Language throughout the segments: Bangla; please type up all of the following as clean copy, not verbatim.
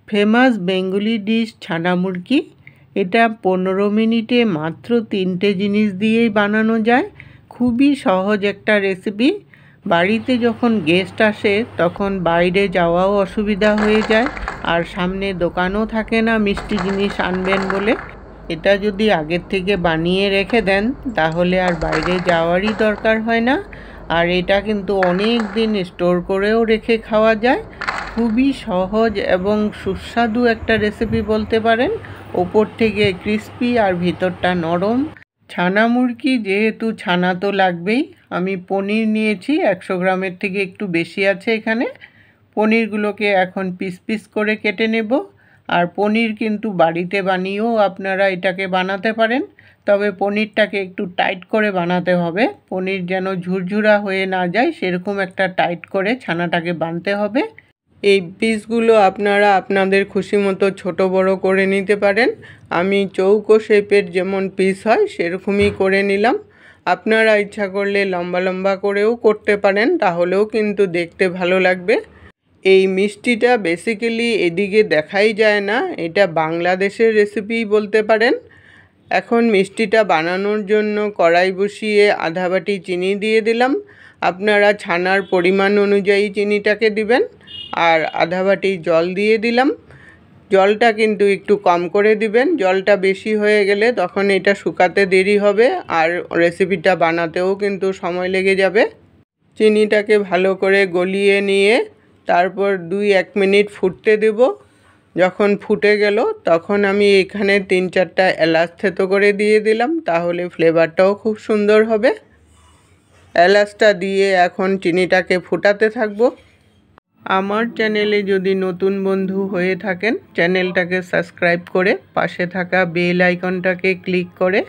ফেমাস বেঙ্গলি ডিশ ছানা মুরগি। এটা 15 মিনিটে মাত্র 3টে জিনিস দিয়েই বানানো যায়। খুবই সহজ একটা রেসিপি। বাড়িতে যখন গেস্ট আসে তখন বাইরে যাওয়াও অসুবিধা হয়ে যায়, আর সামনে দোকানও থাকে না মিষ্টি জিনিস আনবেন বলে। এটা যদি আগের থেকে বানিয়ে রেখে দেন তাহলে আর বাইরে যাওয়ারই দরকার হয় না। আর এটা কিন্তু অনেক দিন স্টোর করেও রেখে খাওয়া যায়। খুবই সহজ এবং সুস্বাদু একটা রেসিপি বলতে পারেন। ওপর থেকে ক্রিস্পি আর ভিতরটা নরম। ছানা মুরগি যেহেতু ছানা তো লাগবেই। আমি পনির নিয়েছি, 100 গ্রামের থেকে একটু বেশি আছে এখানে। পনিরগুলোকে এখন পিস পিস করে কেটে নেব। আর পনির কিন্তু বাড়িতে বানিয়েও আপনারা এটাকে বানাতে পারেন, তবে পনিরটাকে একটু টাইট করে বানাতে হবে। পনির যেন ঝুরঝুরা হয়ে না যায় সেরকম একটা টাইট করে ছানাটাকে বানতে হবে। এই পিসগুলো আপনারা আপনাদের খুশি মতো ছোটো বড়ো করে নিতে পারেন। আমি চৌকো শেপের যেমন পিস হয় সেরকমই করে নিলাম। আপনারা ইচ্ছা করলে লম্বা লম্বা করেও করতে পারেন, তাহলেও কিন্তু দেখতে ভালো লাগবে। এই মিষ্টিটা বেসিক্যালি এদিকে দেখাই যায় না, এটা বাংলাদেশের রেসিপি বলতে পারেন। এখন মিষ্টিটা বানানোর জন্য কড়াই বসিয়ে আধা বাটি চিনি দিয়ে দিলাম। আপনারা ছানার পরিমাণ অনুযায়ী চিনিটাকে দিবেন। আর আধা বাটি জল দিয়ে দিলাম। জলটা কিন্তু একটু কম করে দিবেন, জলটা বেশি হয়ে গেলে তখন এটা শুকাতে দেরি হবে আর রেসিপিটা বানাতেও কিন্তু সময় লেগে যাবে। চিনিটাকে ভালো করে গলিয়ে নিয়ে তারপর 2-1 মিনিট ফুটতে দেব। যখন ফুটে গেল তখন আমি এখানে 3-4টা এলাচ থেতো করে দিয়ে দিলাম, তাহলে ফ্লেভারটাও খুব সুন্দর হবে। এলাচটা দিয়ে এখন চিনিটাকে ফুটাতে থাকবো। আমার চ্যানেলে যদি নতুন বন্ধু হয়ে থাকেন চ্যানেলটাকে সাবস্ক্রাইব করে পাশে থাকা বেল আইকনটাকে ক্লিক করে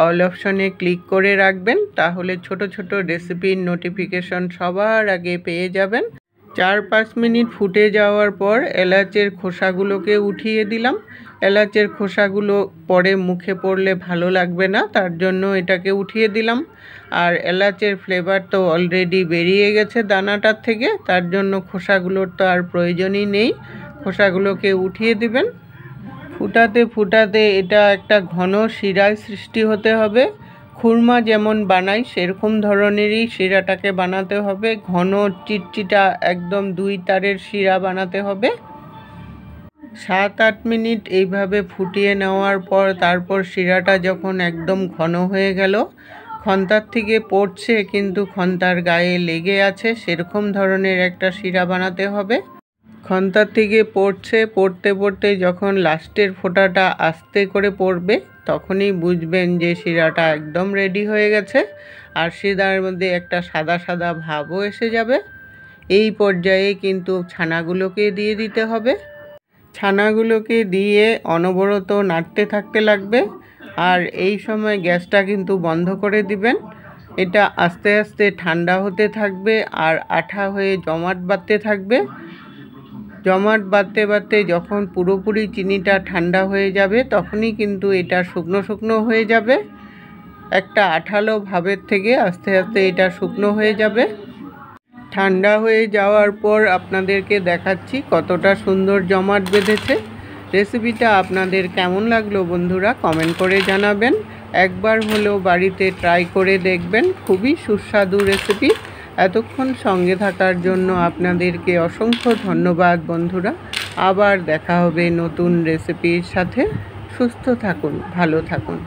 অল অপশনে ক্লিক করে রাখবেন, তাহলে ছোট ছোট রেসিপির নোটিফিকেশন সবার আগে পেয়ে যাবেন। 4-5 মিনিট ফুটে যাওয়ার পর এলাচের খোসাগুলোকে উঠিয়ে দিলাম। এলাচের খোসাগুলো পরে মুখে পড়লে ভালো লাগবে না, তার জন্য এটাকে উঠিয়ে দিলাম। আর এলাচের ফ্লেভার তো অলরেডি বেরিয়ে গেছে দানাটার থেকে, তার জন্য খোসাগুলোর তো আর প্রয়োজনই নেই। খোসাগুলোকে উঠিয়ে দিবেন। ফুটাতে ফুটাতে এটা একটা ঘন শিরায় সৃষ্টি হতে হবে। খুরমা যেমন বানাই সেরকম ধরনেরই শিরাটাকে বানাতে হবে। ঘন চিটচিটা একদম 2 তারের শিরা বানাতে হবে। 7-8 মিনিট এইভাবে ফুটিয়ে নেওয়ার পর তারপর শিরাটা যখন একদম ঘন হয়ে গেল, খন্তার থেকে পড়ছে কিন্তু খন্তার গায়ে লেগে আছে সেরকম ধরনের একটা শিরা বানাতে হবে। খন্তার থেকে পড়ছে, পড়তে পড়তে যখন লাস্টের ফোঁটাটা আস্তে করে পড়বে তখনই বুঝবেন যে শিরাটা একদম রেডি হয়ে গেছে। আর শিরার মধ্যে একটা সাদা সাদা ভাবও এসে যাবে। এই পর্যায়ে কিন্তু ছানাগুলোকে দিয়ে দিতে হবে। ছানাগুলোকে দিয়ে অনবরত নাড়তে থাকতে লাগবে। আর এই সময় গ্যাসটা কিন্তু বন্ধ করে দিবেন। এটা আস্তে আস্তে ঠান্ডা হতে থাকবে আর আঠা হয়ে জমাট বাঁধতে থাকবে। জমাট বাঁধতে বাঁধতে যখন পুরোপুরি চিনিটা ঠান্ডা হয়ে যাবে তখনই কিন্তু এটা শুকনো শুকনো হয়ে যাবে। একটা আঠালো ভাবের থেকে আস্তে আস্তে এটা শুকনো হয়ে যাবে। ঠান্ডা হয়ে যাওয়ার পর আপনাদেরকে দেখাচ্ছি কতটা সুন্দর জমাট বেঁধেছে। রেসিপিটা আপনাদের কেমন লাগলো বন্ধুরা কমেন্ট করে জানাবেন। একবার হলেও বাড়িতে ট্রাই করে দেখবেন, খুবই সুস্বাদু রেসিপি। এতক্ষণ সঙ্গে থাকার জন্য আপনাদেরকে অসংখ্য ধন্যবাদ বন্ধুরা। আবার দেখা হবে নতুন রেসিপির সাথে। সুস্থ থাকুন, ভালো থাকুন।